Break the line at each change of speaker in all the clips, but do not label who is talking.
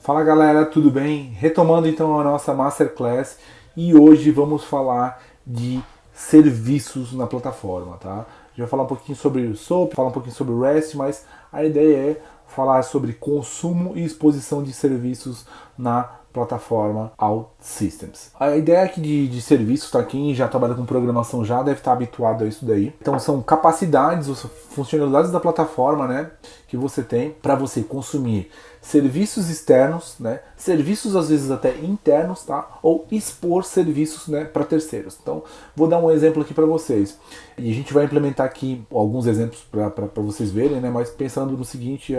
Fala galera, tudo bem? Retomando então a nossa Masterclass e hoje vamos falar de serviços na plataforma, tá? A gente vai falar um pouquinho sobre o SOAP, falar um pouquinho sobre o REST, mas a ideia é falar sobre consumo e exposição de serviços na plataforma OutSystems. A ideia aqui de serviços, tá? Quem já trabalha com programação já deve estar habituado a isso daí. Então são capacidades, funcionalidades da plataforma, né, que você tem para você consumir serviços externos, né, serviços às vezes até internos, tá, ou expor serviços, né, para terceiros. Então vou dar um exemplo aqui para vocês e a gente vai implementar aqui alguns exemplos para vocês verem, né, mas pensando no seguinte,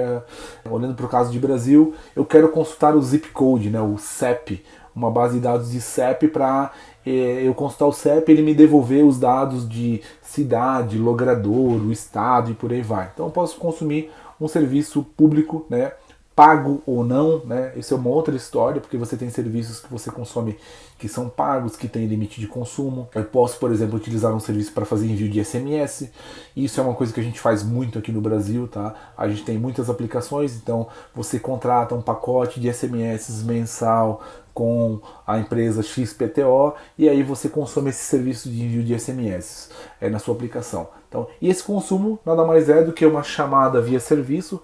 olhando para o caso de Brasil, eu quero consultar o zip code, né, o CEP, uma base de dados de CEP para eu consultar o CEP e ele me devolver os dados de cidade, logrador, o estado e por aí vai. Então eu posso consumir um serviço público, né, pago ou não, né? Isso é uma outra história, porque você tem serviços que você consome que são pagos, que tem limite de consumo. Eu posso, por exemplo, utilizar um serviço para fazer envio de SMS. Isso é uma coisa que a gente faz muito aqui no Brasil, tá? A gente tem muitas aplicações, então você contrata um pacote de SMS mensal com a empresa XPTO e aí você consome esse serviço de envio de SMS na sua aplicação. Então, e esse consumo nada mais é do que uma chamada via serviço,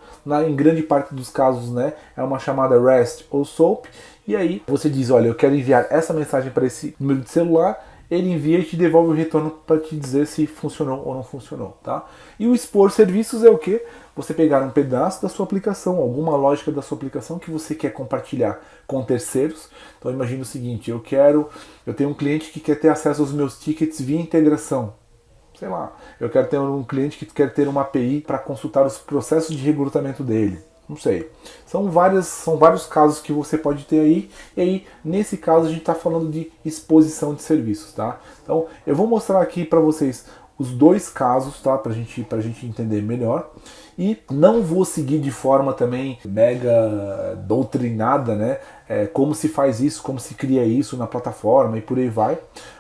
em grande parte dos casos, né, é uma chamada REST ou SOAP, e aí você diz, olha, eu quero enviar essa mensagem para esse número de celular, ele envia e te devolve o retorno para te dizer se funcionou ou não funcionou, tá? E o expor serviços é o que? Você pegar um pedaço da sua aplicação, alguma lógica da sua aplicação que você quer compartilhar com terceiros. Então imagine o seguinte, eu tenho um cliente que quer ter acesso aos meus tickets via integração. Sei lá, eu quero ter um cliente que quer ter uma API para consultar os processos de recrutamento dele. Não sei. São vários casos que você pode ter aí. E aí, nesse caso, a gente está falando de exposição de serviços, tá? Então, eu vou mostrar aqui para vocês os dois casos, tá? Pra gente entender melhor. E não vou seguir de forma também mega doutrinada, né? Como se faz isso, como se cria isso na plataforma e por aí vai.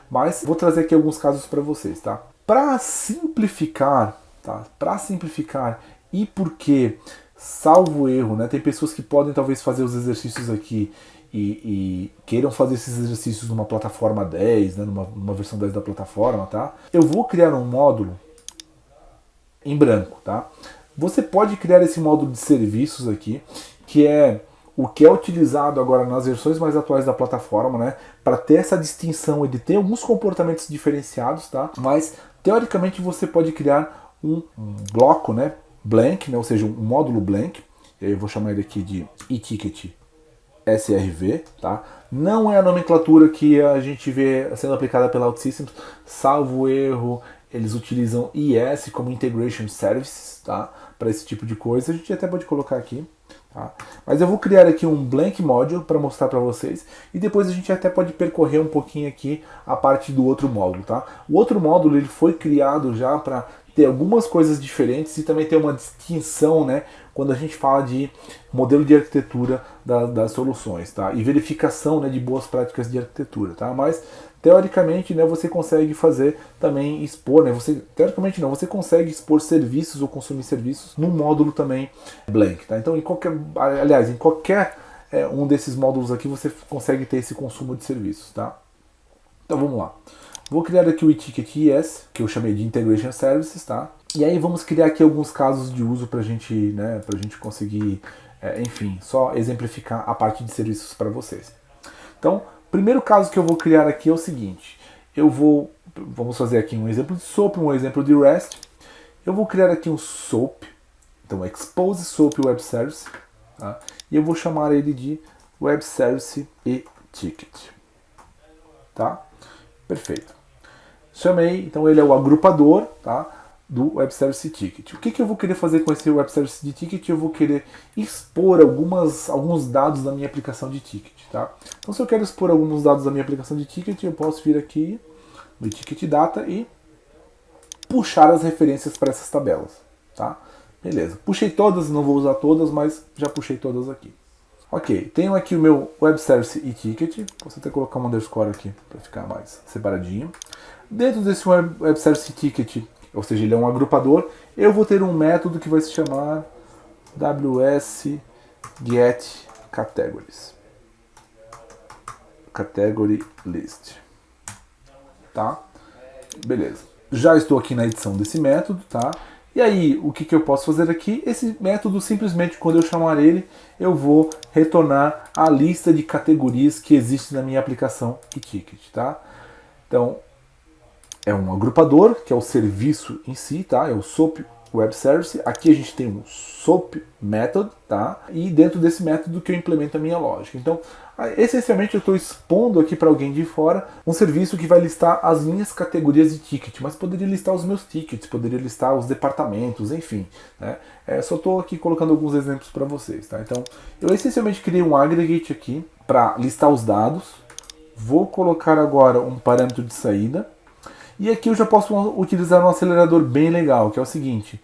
Mas vou trazer aqui alguns casos para vocês, tá? Para simplificar, tá? Para simplificar e porque, salvo erro, né? Tem pessoas que podem talvez fazer os exercícios aqui e queiram fazer esses exercícios numa plataforma 10, né? numa versão 10 da plataforma, tá? Eu vou criar um módulo em branco, tá? Você pode criar esse módulo de serviços aqui, que é o que é utilizado agora nas versões mais atuais da plataforma, né? Para ter essa distinção, ele tem alguns comportamentos diferenciados, tá? Mas teoricamente você pode criar um bloco, né? Blank, né? Ou seja, um módulo blank. Eu vou chamar ele aqui de e-ticket SRV, tá? Não é a nomenclatura que a gente vê sendo aplicada pela OutSystems, salvo erro, eles utilizam IS como Integration Services, tá? Para esse tipo de coisa, a gente até pode colocar aqui. Tá? Mas eu vou criar aqui um blank module para mostrar para vocês e depois a gente até pode percorrer um pouquinho aqui a parte do outro módulo, tá? O outro módulo ele foi criado já para ter algumas coisas diferentes e também ter uma distinção, né, quando a gente fala de modelo de arquitetura das soluções, tá? E verificação, né, de boas práticas de arquitetura, tá? Mas teoricamente, né, você consegue fazer também expor, né, teoricamente não, você consegue expor serviços ou consumir serviços num módulo também blank, tá? Então em qualquer um desses módulos aqui você consegue ter esse consumo de serviços, tá? Então vamos lá. Vou criar aqui o e-ticket ES, que eu chamei de Integration Services, tá? E aí vamos criar aqui alguns casos de uso pra gente conseguir, enfim, só exemplificar a parte de serviços para vocês. Então, primeiro caso que eu vou criar aqui é o seguinte. Vamos fazer aqui um exemplo de SOAP, um exemplo de REST. Eu vou criar aqui um SOAP, então Expose SOAP Web Service, tá? E eu vou chamar ele de Web Service e Ticket, tá? Perfeito. Chamei, então ele é o agrupador, tá, do Web Service Ticket. O que eu vou querer fazer com esse Web Service de Ticket? Eu vou querer expor alguns dados da minha aplicação de ticket, tá? Então se eu quero expor alguns dados da minha aplicação de ticket, eu posso vir aqui no Ticket Data e puxar as referências para essas tabelas, tá? Beleza. Puxei todas, não vou usar todas, mas já puxei todas aqui. Ok, tenho aqui o meu Web Service e Ticket. Posso até colocar um underscore aqui para ficar mais separadinho. Dentro desse Web Service Ticket, ou seja, ele é um agrupador, eu vou ter um método que vai se chamar WS Get categories. Category list. Tá? Beleza. Já estou aqui na edição desse método, tá? E aí, o que eu posso fazer aqui? Esse método, simplesmente, quando eu chamar ele, eu vou retornar a lista de categorias que existe na minha aplicação e-ticket, tá? Então, é um agrupador, que é o serviço em si, tá? É o SOAP Web Service. Aqui a gente tem um SOAP Method, tá? E dentro desse método que eu implemento a minha lógica. Então, essencialmente eu estou expondo aqui para alguém de fora um serviço que vai listar as minhas categorias de ticket, mas poderia listar os meus tickets, poderia listar os departamentos, enfim, né? Só estou aqui colocando alguns exemplos para vocês, tá? Então, eu essencialmente criei um aggregate aqui para listar os dados. Vou colocar agora um parâmetro de saída. E aqui eu já posso utilizar um acelerador bem legal, que é o seguinte.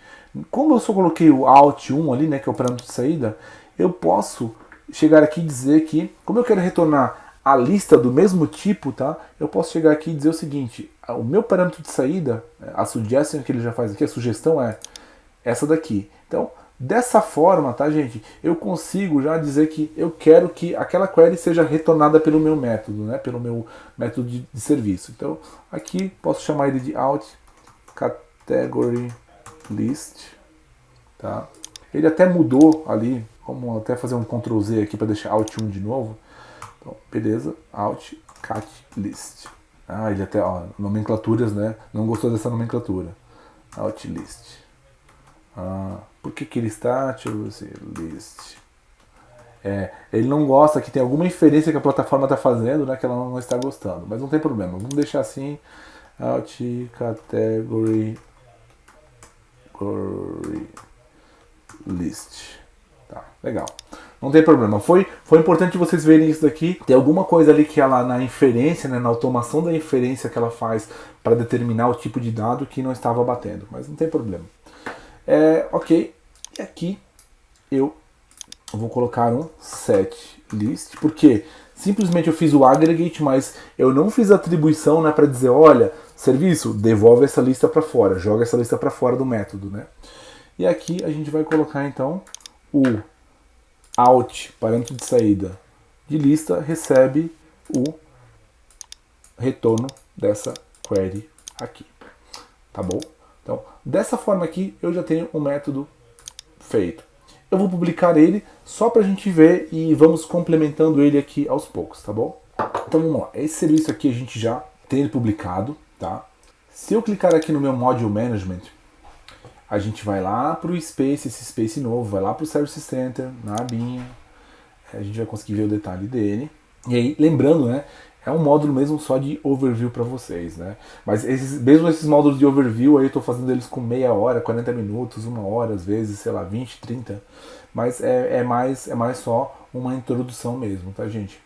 Como eu só coloquei o Alt 1 ali, né, que é o parâmetro de saída, eu posso chegar aqui e dizer que, como eu quero retornar a lista do mesmo tipo, tá? Eu posso chegar aqui e dizer o seguinte, o meu parâmetro de saída, a suggestion que ele já faz aqui, a sugestão é essa daqui. Então, dessa forma, tá, gente, eu consigo já dizer que eu quero que aquela query seja retornada pelo meu método, né, pelo meu método de serviço. Então, aqui posso chamar ele de out category list, tá? Ele até mudou ali, vamos até fazer um Ctrl Z aqui para deixar out 1 de novo. Então, beleza, out cat list. Ah, ele até, ó, nomenclaturas, né? Não gostou dessa nomenclatura. Out list. Por que ele está? Deixa eu ver se list. Ele não gosta que tem alguma inferência que a plataforma está fazendo, né, que ela não está gostando. Mas não tem problema, vamos deixar assim. Out category list. Tá, legal. Não tem problema. Foi importante vocês verem isso daqui. Tem alguma coisa ali que ela, na inferência, né, na automação da inferência que ela faz para determinar o tipo de dado que não estava batendo. Mas não tem problema. Ok, e aqui eu vou colocar um set list, porque simplesmente eu fiz o aggregate, mas eu não fiz a atribuição, né, para dizer, olha, serviço, devolve essa lista para fora, joga essa lista para fora do método, né? E aqui a gente vai colocar então o out, parâmetro de saída de lista, recebe o retorno dessa query aqui, tá bom? Então, dessa forma aqui, eu já tenho um método feito. Eu vou publicar ele só para a gente ver e vamos complementando ele aqui aos poucos, tá bom? Então vamos lá. Esse serviço aqui a gente já tem ele publicado, tá? Se eu clicar aqui no meu Module Management, a gente vai lá para o Space, esse Space novo, vai lá para o Service Center, na abinha. A gente vai conseguir ver o detalhe dele. E aí, lembrando, né? É um módulo mesmo só de overview para vocês, né? Mas mesmo esses módulos de overview aí eu estou fazendo eles com meia hora, 40 minutos, uma hora, às vezes, sei lá, 20, 30. Mas é mais só uma introdução mesmo, tá, gente?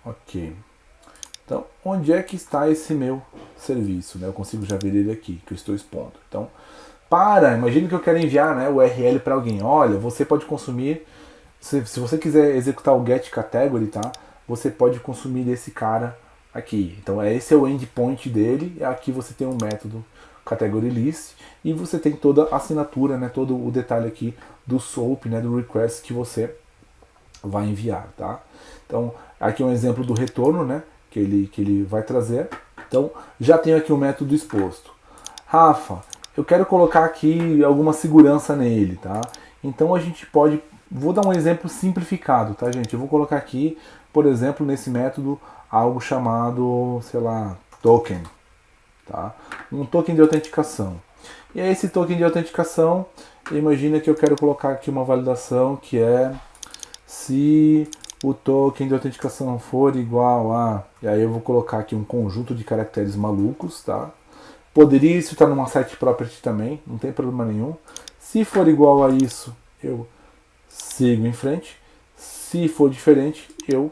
Ok. Então, onde é que está esse meu serviço, né? Eu consigo já ver ele aqui, que eu estou expondo. Então, imagine que eu quero enviar, né, o URL para alguém. Olha, você pode consumir, se você quiser executar o get category, tá? Você pode consumir desse cara aqui. Então esse é o endpoint dele, e aqui você tem um método category list e você tem toda a assinatura, né, todo o detalhe aqui do SOAP, né, do request que você vai enviar, tá? Então aqui é um exemplo do retorno, né, que ele vai trazer. Então já tenho aqui o método exposto. Rafa, eu quero colocar aqui alguma segurança nele, tá? Então a gente pode, vou dar um exemplo simplificado, tá, gente? Eu vou colocar aqui, por exemplo, nesse método, algo chamado, sei lá, token, tá? Um token de autenticação. E aí esse token de autenticação, imagina que eu quero colocar aqui uma validação que é se o token de autenticação for igual a... E aí eu vou colocar aqui um conjunto de caracteres malucos, tá? Poderia isso estar numa site property também, não tem problema nenhum. Se for igual a isso, eu sigo em frente. Se for diferente, eu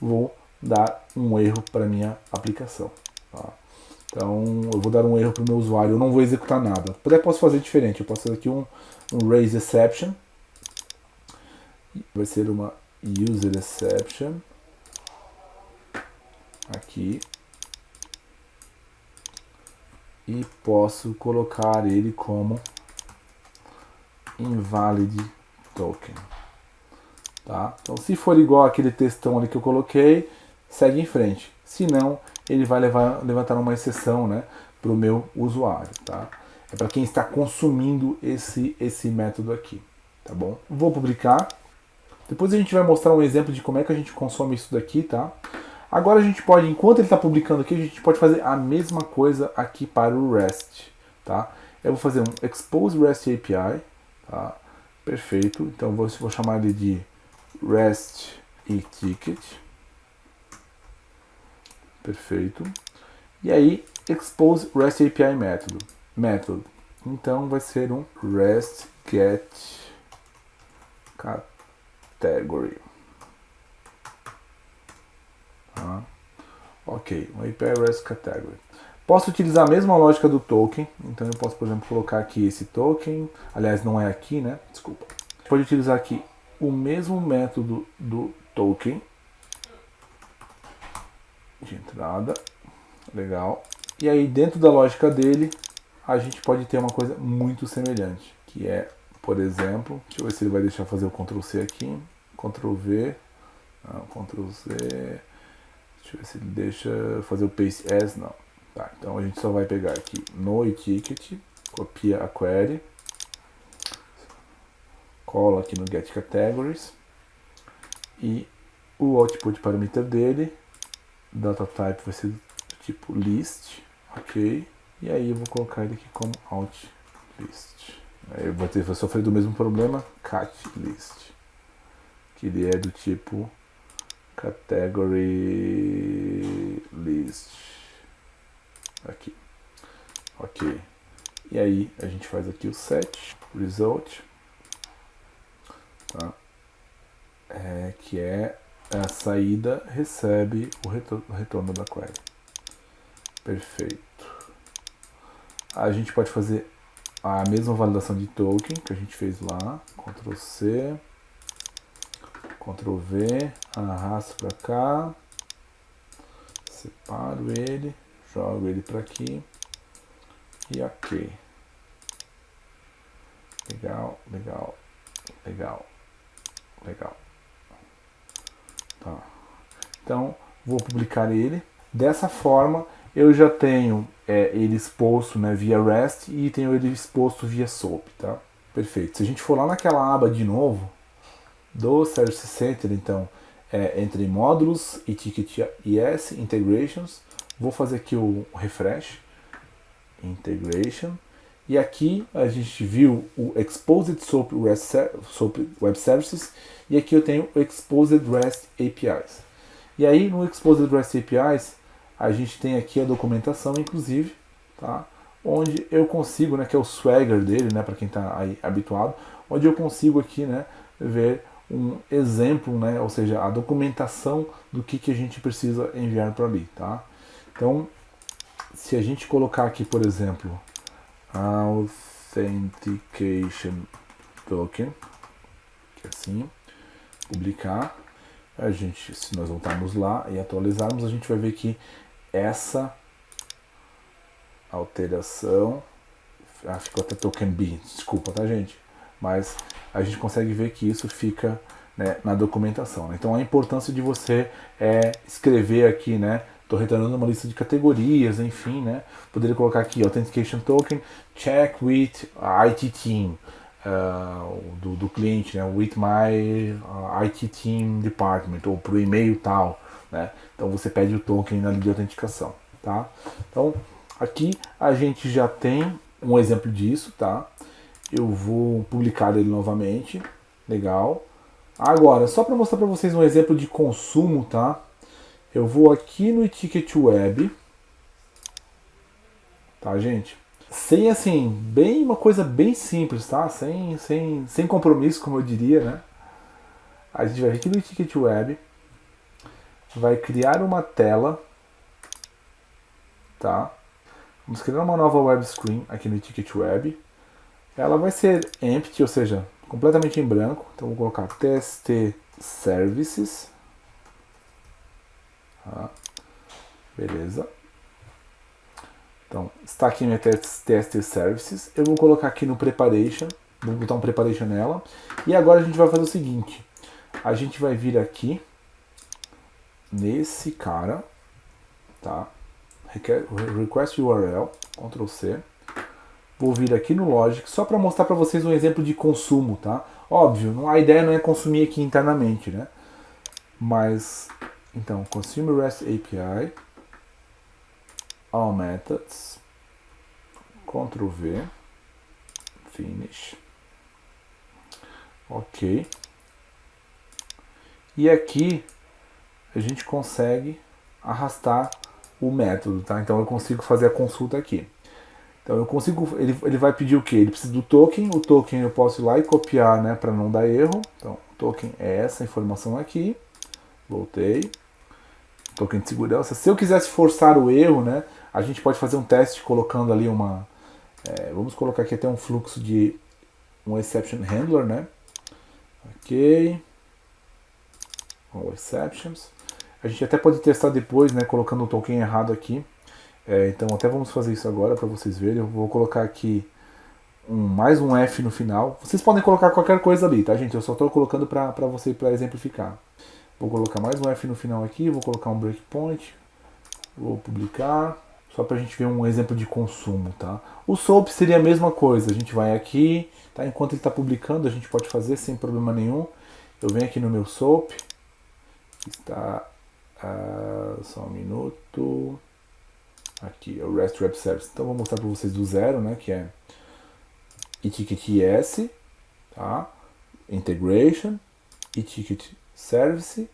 vou dar um erro para minha aplicação. Tá? Então, eu vou dar um erro para o meu usuário, eu não vou executar nada. Até posso fazer diferente, eu posso fazer aqui um raise exception. Vai ser uma user exception. Aqui. E posso colocar ele como invalid token. tá? Então, se for igual aquele textão ali que eu coloquei, segue em frente. Se não, ele vai levantar uma exceção, né, para o meu usuário, tá? É para quem está consumindo esse método aqui, tá bom? Vou publicar. Depois a gente vai mostrar um exemplo de como é que a gente consome isso daqui, tá? Agora a gente pode, enquanto ele está publicando aqui, a gente pode fazer a mesma coisa aqui para o REST, tá? Eu vou fazer um expose REST API, tá? Perfeito. Então vou chamar ele de REST e-ticket. Perfeito. E aí, expose REST API method. Então vai ser um REST get category. Tá? Ok, um API REST category. Posso utilizar a mesma lógica do token. Então eu posso, por exemplo, colocar aqui esse token. Aliás, não é aqui, né? Desculpa. Pode utilizar aqui o mesmo método do token de entrada. Legal. E aí, dentro da lógica dele, a gente pode ter uma coisa muito semelhante, que é, por exemplo, deixa eu ver se ele vai deixar fazer o Ctrl+C aqui, Ctrl+V, não, Ctrl+Z, deixa eu ver se ele deixa fazer o Paste As, não. Tá, então a gente só vai pegar aqui no e-ticket, copia a query, cola aqui no Get Categories, e o output parameter dele, data type vai ser do tipo list, ok, e aí eu vou colocar ele aqui como out list. Aí eu vou sofrer do mesmo problema, cat list, que ele é do tipo category list, aqui, ok. E aí a gente faz aqui o set result, tá? Que é a saída recebe o retorno da query. Perfeito. A gente pode fazer a mesma validação de token que a gente fez lá. Ctrl+C, Ctrl+V, arrasto para cá, separo ele, jogo ele para aqui e ok. Legal, legal, legal, legal. Tá. Então, vou publicar ele. Dessa forma, eu já tenho ele exposto, né, via REST e tenho ele exposto via SOAP, tá? Perfeito. Se a gente for lá naquela aba de novo, do Service Center, então, entre módulos, e-ticket ES, integrations, vou fazer aqui o refresh, integration, e aqui a gente viu o Exposed SOAP Web Services, e aqui eu tenho o Exposed REST APIs. E aí no Exposed REST APIs, a gente tem aqui a documentação, inclusive, tá? Onde eu consigo, né, que é o Swagger dele, né, para quem está aí habituado, onde eu consigo aqui, né, ver um exemplo, né, ou seja, a documentação do que a gente precisa enviar para ali, tá? Então, se a gente colocar aqui, por exemplo, Authentication Token, que é assim, publicar, a gente, se nós voltarmos lá e atualizarmos, a gente vai ver que essa alteração, ficou até token B, desculpa, tá, gente? Mas a gente consegue ver que isso fica, né, na documentação, né? Então a importância de você escrever aqui, né? Estou retornando uma lista de categorias, enfim, né? Poderia colocar aqui Authentication Token, check with IT team do cliente, né? With my IT team department, ou para o e-mail tal, né? Então você pede o token na de autenticação, tá? Então aqui a gente já tem um exemplo disso, tá? Eu vou publicar ele novamente, legal. Agora, só para mostrar para vocês um exemplo de consumo, tá? Eu vou aqui no e-ticket web, tá, gente? Sem, assim, uma coisa bem simples, tá? Sem compromisso, como eu diria, né? A gente vai aqui no e-ticket web, vai criar uma tela, tá? Vamos criar uma nova web screen aqui no e-ticket web. Ela vai ser empty, ou seja, completamente em branco. Então vou colocar tst services. Tá. Beleza. Então está aqui minha tst services. Eu vou colocar aqui no preparation. Vou botar um preparation nela. E agora a gente vai fazer o seguinte. A gente vai vir aqui nesse cara, tá? Request URL, Ctrl C. Vou vir aqui no Logic só para mostrar para vocês um exemplo de consumo, tá? Óbvio, a ideia não é consumir aqui internamente, né? Mas, então, Consume REST API, All Methods, Ctrl V, Finish, ok. E aqui a gente consegue arrastar o método, tá? Então eu consigo fazer a consulta aqui. Então eu consigo, ele vai pedir o que? Ele precisa do token, o token eu posso ir lá e copiar, né, para não dar erro. Então o token é essa informação aqui. Voltei. Token de segurança. Se eu quisesse forçar o erro, né, a gente pode fazer um teste colocando ali uma, vamos colocar aqui até um fluxo de um exception handler, né? Ok. All exceptions. A gente até pode testar depois, né, colocando o token errado aqui. Então até vamos fazer isso agora para vocês verem. Eu vou colocar aqui mais um F no final. Vocês podem colocar qualquer coisa ali, tá, gente? Eu só estou colocando para exemplificar. Vou colocar mais um F no final aqui, vou colocar um breakpoint, vou publicar, só para a gente ver um exemplo de consumo, tá? O SOAP seria a mesma coisa, a gente vai aqui, tá? Enquanto ele está publicando, a gente pode fazer sem problema nenhum. Eu venho aqui no meu SOAP, está, só um minuto, aqui, é o REST Web Service. Então vou mostrar para vocês do zero, né, que é etiquet S, tá? Integration, etiquet Service,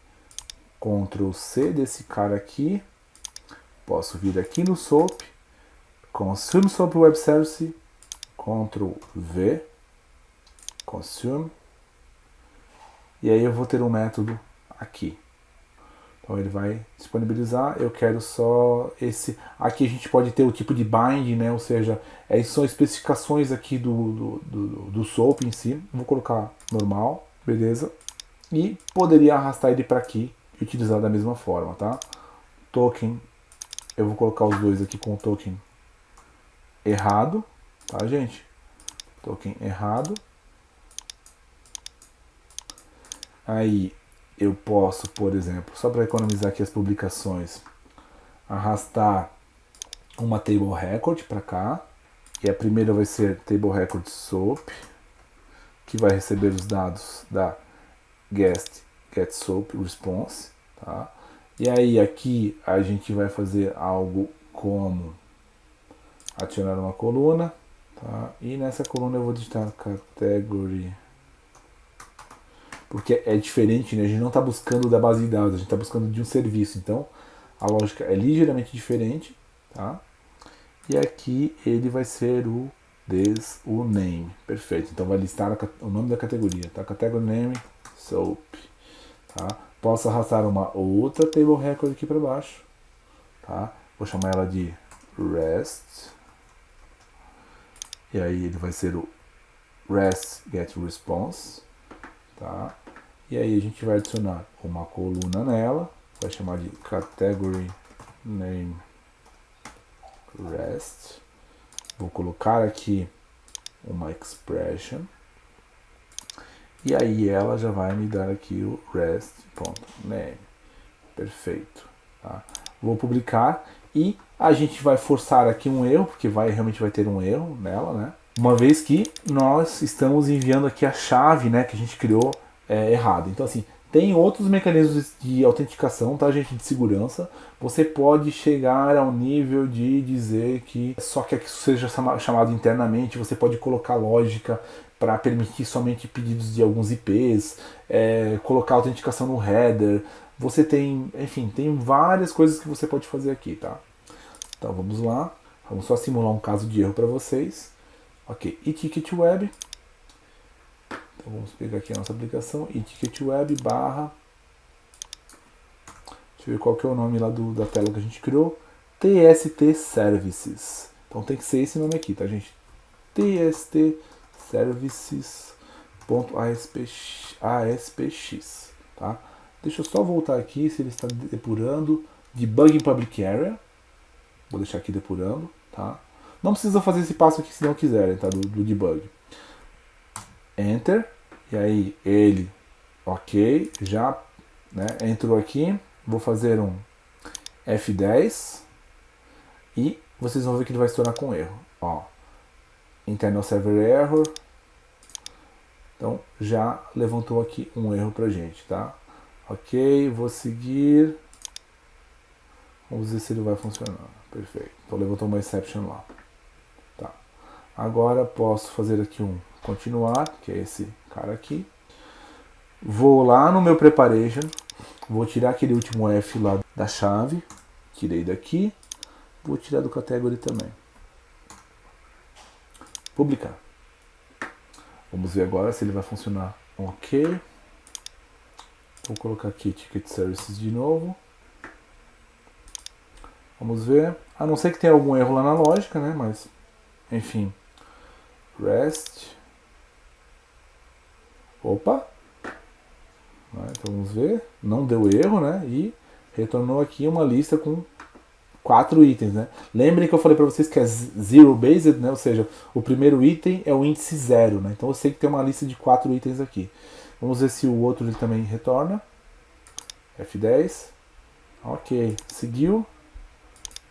Ctrl C desse cara aqui, posso vir aqui no SOAP, Consume SOAP Web Service, Ctrl V, Consume, e aí eu vou ter um método aqui. Então ele vai disponibilizar, eu quero só esse. Aqui a gente pode ter o tipo de bind, né? Ou seja, são especificações aqui do SOAP em si. Vou colocar normal, beleza? E poderia arrastar ele para aqui e utilizar da mesma forma, tá? Token, eu vou colocar os dois aqui com o token errado, tá, gente? Token errado. Aí eu posso, por exemplo, só para economizar aqui as publicações, arrastar uma table record para cá. E a primeira vai ser table record SOAP, que vai receber os dados da get SOAP response, tá? E aí aqui a gente vai fazer algo como adicionar uma coluna, tá? E nessa coluna eu vou digitar category, porque é diferente, né? A gente não está buscando da base de dados, a gente está buscando de um serviço, então a lógica é ligeiramente diferente, tá? E aqui ele vai ser o name, perfeito. Então vai listar o nome da categoria, tá? Category name SOAP, tá? Posso arrastar uma outra table record aqui para baixo, tá? Vou chamar ela de REST, e aí ele vai ser o REST get response, tá? E aí a gente vai adicionar uma coluna nela, vai chamar de category name REST. Vou colocar aqui uma expression. E aí ela já vai me dar aqui o REST.name. Perfeito. Tá? Vou publicar e a gente vai forçar aqui um erro, porque realmente vai ter um erro nela, né? Uma vez que nós estamos enviando aqui a chave, né, que a gente criou errado. Então assim, tem outros mecanismos de autenticação, tá, gente, de segurança. Você pode chegar ao nível de dizer que só quer que isso seja chamado internamente, você pode colocar lógica para permitir somente pedidos de alguns IPs, colocar autenticação no header. Você tem, enfim, tem várias coisas que você pode fazer aqui, tá? Então vamos lá, vamos só simular um caso de erro para vocês. Ok, etiquet web. Então vamos pegar aqui a nossa aplicação, etiquet web barra, deixa eu ver qual que é o nome lá da tela que a gente criou, TST Services. Então tem que ser esse nome aqui, tá, gente? TST Services.aspx, tá? Deixa eu só voltar aqui se ele está depurando. Debug em Public Area. Vou deixar aqui depurando, tá? Não precisa fazer esse passo aqui se não quiserem, tá? Do debug. Enter. E aí ele Ok, já, né, entrou aqui. Vou fazer um F10 e vocês vão ver que ele vai estourar com erro. Ó, internal server error. Então já levantou aqui um erro pra gente, tá? Ok, vou seguir. Vamos ver se ele vai funcionar. Perfeito. Então levantou uma exception lá. Tá. Agora posso fazer aqui um continuar, que é esse cara aqui. Vou lá no meu preparation. Vou tirar aquele último F lá da chave. Tirei daqui. Vou tirar do category também. Publicar. Vamos ver agora se ele vai funcionar. Ok. Vou colocar aqui Ticket Services de novo. Vamos ver. A não ser que tenha algum erro lá na lógica, né? Mas, enfim. REST. Opa. Então vamos ver. Não deu erro, né? E retornou aqui uma lista com 4 itens, né? Lembrem que eu falei para vocês que é zero based, né? Ou seja, o primeiro item é o índice 0, né? Então eu sei que tem uma lista de 4 itens aqui. Vamos ver se o outro ele também retorna. F10. Ok, seguiu.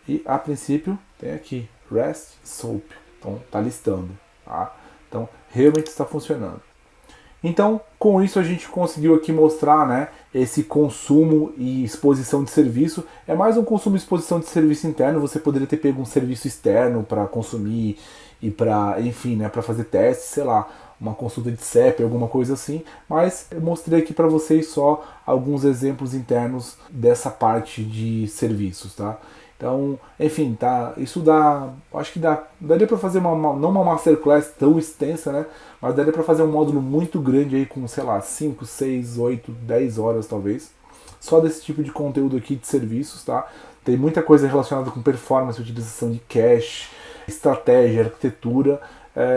E a princípio tem aqui REST SOAP. Então tá listando, tá? Então realmente está funcionando. Então, com isso a gente conseguiu aqui mostrar, né, esse consumo e exposição de serviço. É mais um consumo e exposição de serviço interno. Você poderia ter pego um serviço externo para consumir e para, enfim, né, para fazer testes, sei lá, uma consulta de CEP, alguma coisa assim. Mas eu mostrei aqui para vocês só alguns exemplos internos dessa parte de serviços, tá? Então, enfim, tá, isso dá, acho que daria para fazer não uma masterclass tão extensa, né, mas daria para fazer um módulo muito grande aí com, sei lá, 5, 6, 8, 10 horas talvez, só desse tipo de conteúdo aqui de serviços, tá? Tem muita coisa relacionada com performance, utilização de cache, estratégia, arquitetura,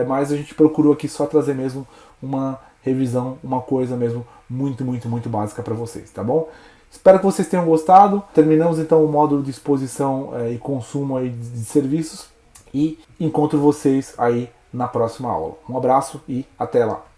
mas a gente procurou aqui só trazer mesmo uma revisão, uma coisa mesmo muito básica para vocês, tá bom? Espero que vocês tenham gostado. Terminamos então o módulo de exposição e consumo aí de serviços e encontro vocês aí na próxima aula. Um abraço e até lá!